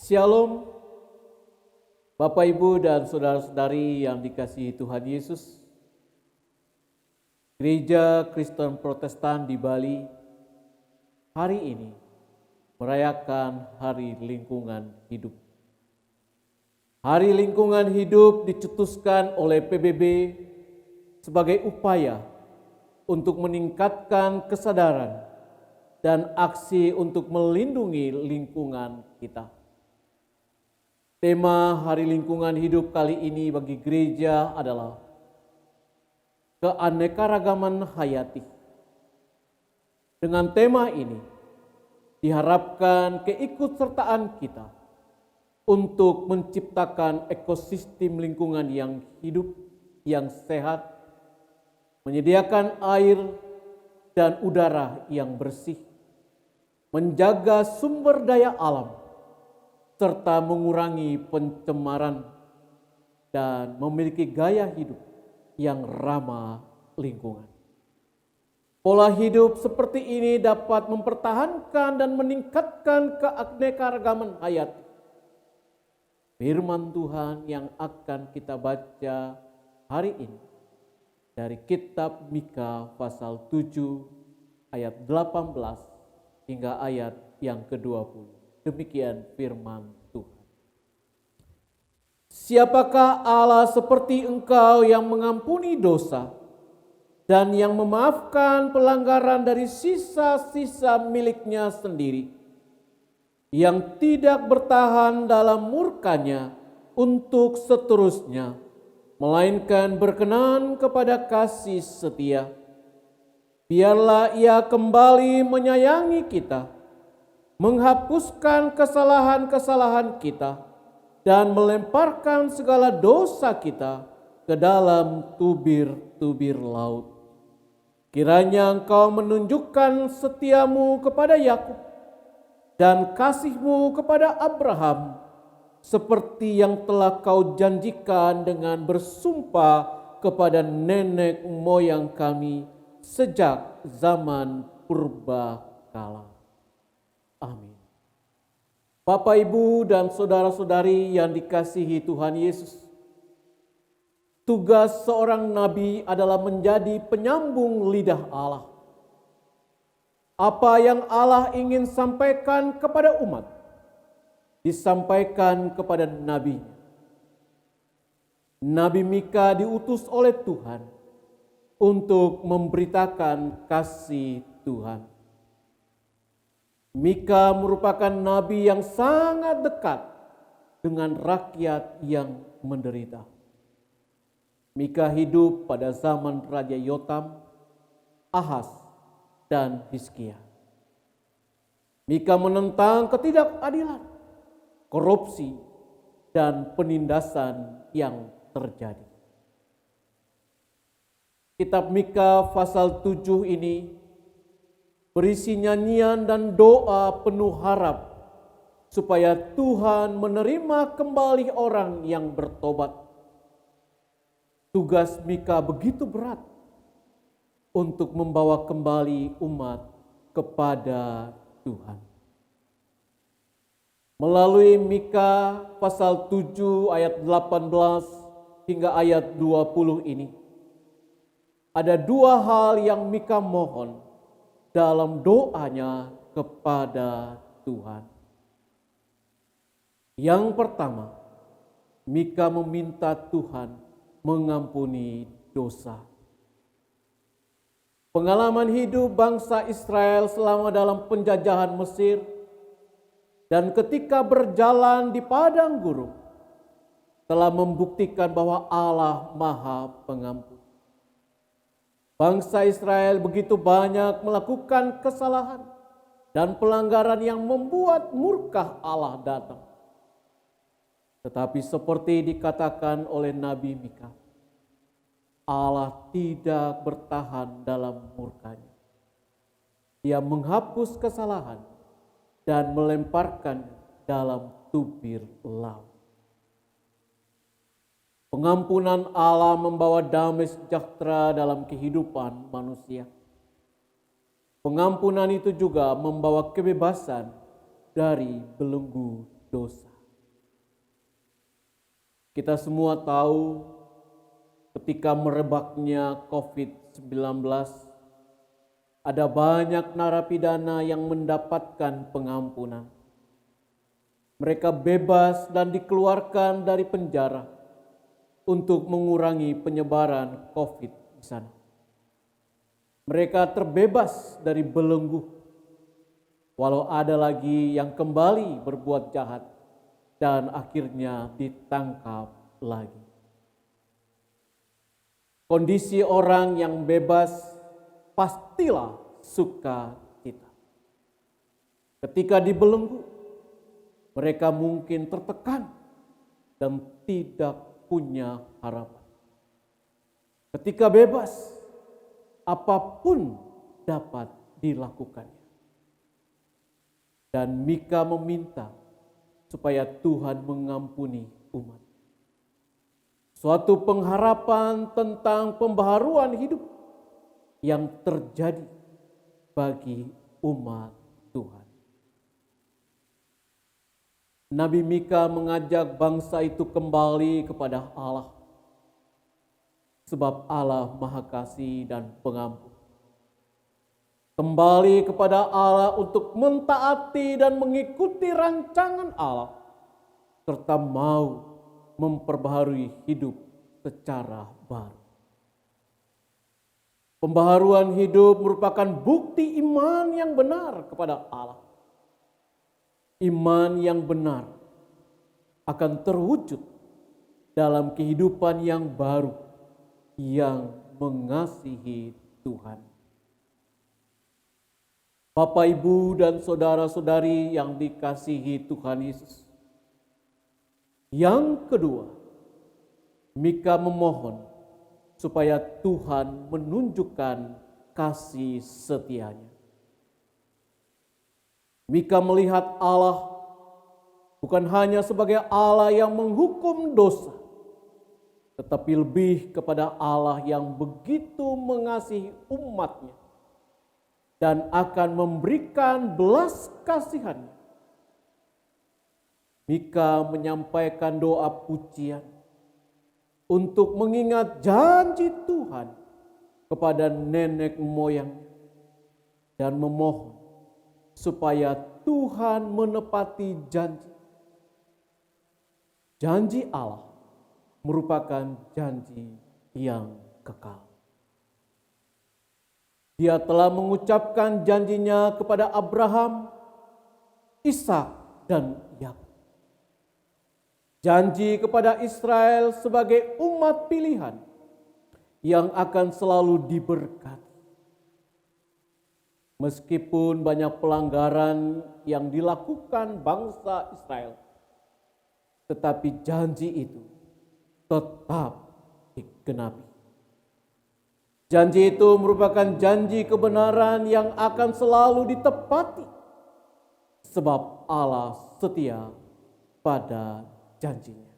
Shalom, Bapak Ibu dan saudara-saudari yang dikasihi Tuhan Yesus. Gereja Kristen Protestan di Bali hari ini merayakan Hari Lingkungan Hidup. Hari Lingkungan Hidup dicetuskan oleh PBB sebagai upaya untuk meningkatkan kesadaran dan aksi untuk melindungi lingkungan kita. Tema Hari Lingkungan Hidup kali ini bagi gereja adalah keanekaragaman hayati. Dengan tema ini, diharapkan keikutsertaan kita untuk menciptakan ekosistem lingkungan yang hidup, yang sehat, menyediakan air dan udara yang bersih, menjaga sumber daya alam, serta mengurangi pencemaran dan memiliki gaya hidup yang ramah lingkungan. Pola hidup seperti ini dapat mempertahankan dan meningkatkan keanekaragaman hayati. Firman Tuhan yang akan kita baca hari ini dari kitab Mika pasal 7 ayat 18 hingga ayat yang ke-20. Demikian firman Tuhan. Siapakah Allah seperti Engkau yang mengampuni dosa dan yang memaafkan pelanggaran dari sisa-sisa miliknya sendiri, yang tidak bertahan dalam murkanya untuk seterusnya, melainkan berkenan kepada kasih setia. Biarlah Ia kembali menyayangi kita, menghapuskan kesalahan-kesalahan kita, dan melemparkan segala dosa kita ke dalam tubir-tubir laut. Kiranya Engkau menunjukkan setiamu kepada Yakub dan kasih-Mu kepada Abraham, seperti yang telah Kau janjikan dengan bersumpah kepada nenek moyang kami sejak zaman purba kala. Amin. Bapak, Ibu, dan saudara-saudari yang dikasihi Tuhan Yesus, tugas seorang nabi adalah menjadi penyambung lidah Allah. Apa yang Allah ingin sampaikan kepada umat, disampaikan kepada nabi. Nabi Mika diutus oleh Tuhan untuk memberitakan kasih Tuhan. Mika merupakan nabi yang sangat dekat dengan rakyat yang menderita. Mika hidup pada zaman Raja Yotam, Ahaz, dan Hizkia. Mika menentang ketidakadilan, korupsi, dan penindasan yang terjadi. Kitab Mika pasal 7 ini berisi nyanyian dan doa penuh harap supaya Tuhan menerima kembali orang yang bertobat. Tugas Mika begitu berat untuk membawa kembali umat kepada Tuhan. Melalui Mika pasal 7 ayat 18 hingga ayat 20 ini, ada dua hal yang Mika mohon dalam doanya kepada Tuhan. Yang pertama, Mika meminta Tuhan mengampuni dosa. Pengalaman hidup bangsa Israel selama dalam penjajahan Mesir dan ketika berjalan di padang gurun telah membuktikan bahwa Allah Maha Pengampun. Bangsa Israel begitu banyak melakukan kesalahan dan pelanggaran yang membuat murka Allah datang. Tetapi seperti dikatakan oleh Nabi Mika, Allah tidak bertahan dalam murkanya. Dia menghapus kesalahan dan melemparkan dalam tubir laut. Pengampunan Allah membawa damai sejahtera dalam kehidupan manusia. Pengampunan itu juga membawa kebebasan dari belenggu dosa. Kita semua tahu ketika merebaknya COVID-19, ada banyak narapidana yang mendapatkan pengampunan. Mereka bebas dan dikeluarkan dari penjara untuk mengurangi penyebaran COVID di sana. Mereka terbebas dari belenggu, walau ada lagi yang kembali berbuat jahat dan akhirnya ditangkap lagi. Kondisi orang yang bebas pastilah suka cita. Ketika dibelenggu, mereka mungkin tertekan dan tidak punya harapan. Ketika bebas, apapun dapat dilakukannya. Dan Mika meminta supaya Tuhan mengampuni umat. Suatu pengharapan tentang pembaharuan hidup yang terjadi bagi umat Tuhan. Nabi Mika mengajak bangsa itu kembali kepada Allah. Sebab Allah Maha Kasih dan Pengampun. Kembali kepada Allah untuk mentaati dan mengikuti rancangan Allah. Serta mau memperbaharui hidup secara baru. Pembaharuan hidup merupakan bukti iman yang benar kepada Allah. Iman yang benar akan terwujud dalam kehidupan yang baru yang mengasihi Tuhan. Bapak, Ibu, dan saudara-saudari yang dikasihi Tuhan Yesus. Yang kedua, Mika memohon supaya Tuhan menunjukkan kasih setianya. Mika melihat Allah bukan hanya sebagai Allah yang menghukum dosa, tetapi lebih kepada Allah yang begitu mengasihi umatnya dan akan memberikan belas kasihan. Mika menyampaikan doa pujian untuk mengingat janji Tuhan kepada nenek moyangnya dan memohon supaya Tuhan menepati janji. Janji Allah merupakan janji yang kekal. Dia telah mengucapkan janjinya kepada Abraham, Ishak, dan Yakub. Janji kepada Israel sebagai umat pilihan yang akan selalu diberkati. Meskipun banyak pelanggaran yang dilakukan bangsa Israel, tetapi janji itu tetap digenapi. Janji itu merupakan janji kebenaran yang akan selalu ditepati, sebab Allah setia pada janjinya.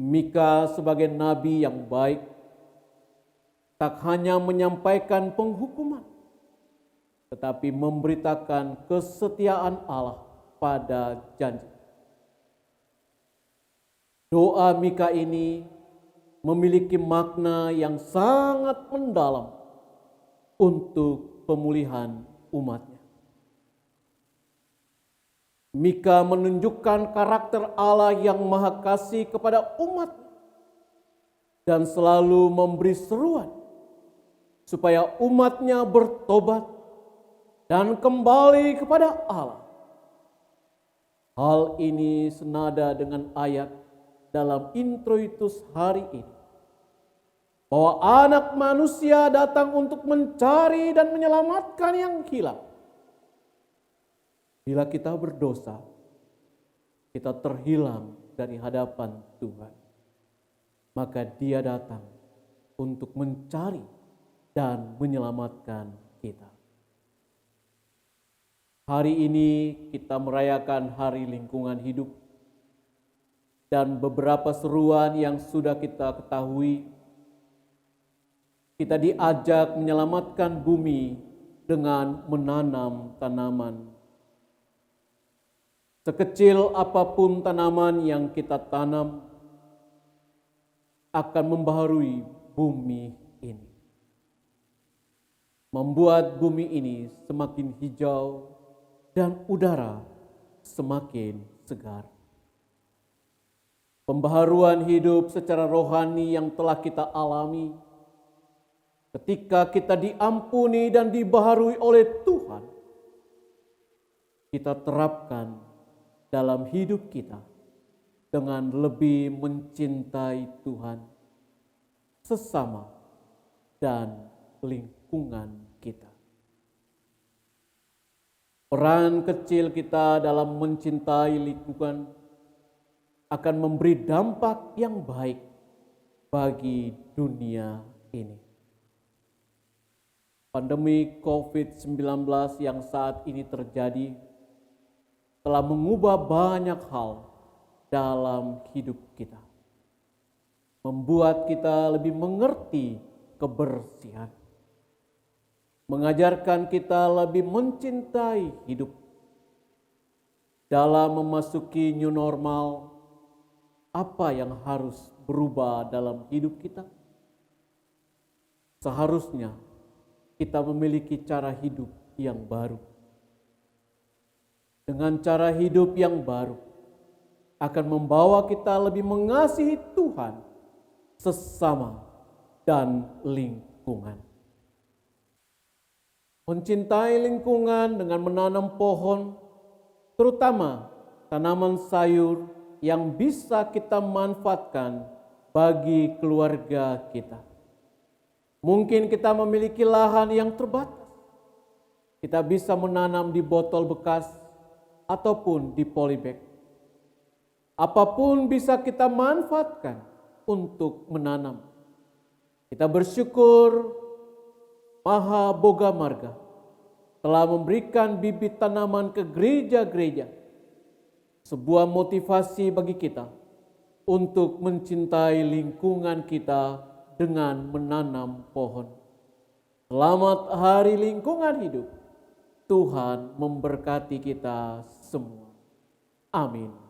Mika sebagai nabi yang baik tak hanya menyampaikan penghukuman, tetapi memberitakan kesetiaan Allah pada janji. Doa Mika ini memiliki makna yang sangat mendalam untuk pemulihan umatnya. Mika menunjukkan karakter Allah yang Maha Kasih kepada umat dan selalu memberi seruan supaya umatnya bertobat dan kembali kepada Allah. Hal ini senada dengan ayat dalam introitus hari ini, bahwa Anak Manusia datang untuk mencari dan menyelamatkan yang hilang. Bila kita berdosa, kita terhilang dari hadapan Tuhan, maka Dia datang untuk mencari dan menyelamatkan kita. Hari ini kita merayakan Hari Lingkungan Hidup, dan beberapa seruan yang sudah kita ketahui. Kita diajak menyelamatkan bumi dengan menanam tanaman. Sekecil apapun tanaman yang kita tanam akan membaharui bumi ini. Membuat bumi ini semakin hijau dan udara semakin segar. Pembaharuan hidup secara rohani yang telah kita alami ketika kita diampuni dan dibaharui oleh Tuhan, kita terapkan dalam hidup kita dengan lebih mencintai Tuhan, sesama, dan lingkungan kita. Peran kecil kita dalam mencintai lingkungan akan memberi dampak yang baik bagi dunia ini. Pandemi COVID-19 yang saat ini terjadi telah mengubah banyak hal dalam hidup kita. Membuat kita lebih mengerti kebersihan. Mengajarkan kita lebih mencintai hidup. Dalam memasuki new normal, apa yang harus berubah dalam hidup kita? Seharusnya kita memiliki cara hidup yang baru. Dengan cara hidup yang baru akan membawa kita lebih mengasihi Tuhan, sesama, dan lingkungan. Mencintai lingkungan dengan menanam pohon, terutama tanaman sayur yang bisa kita manfaatkan bagi keluarga kita. Mungkin kita memiliki lahan yang terbatas. Kita bisa menanam di botol bekas ataupun di polybag. Apapun bisa kita manfaatkan untuk menanam. Kita bersyukur Maha Boga Marga telah memberikan bibit tanaman ke gereja-gereja. Sebuah motivasi bagi kita untuk mencintai lingkungan kita dengan menanam pohon. Selamat Hari Lingkungan Hidup. Tuhan memberkati kita semua. Amin.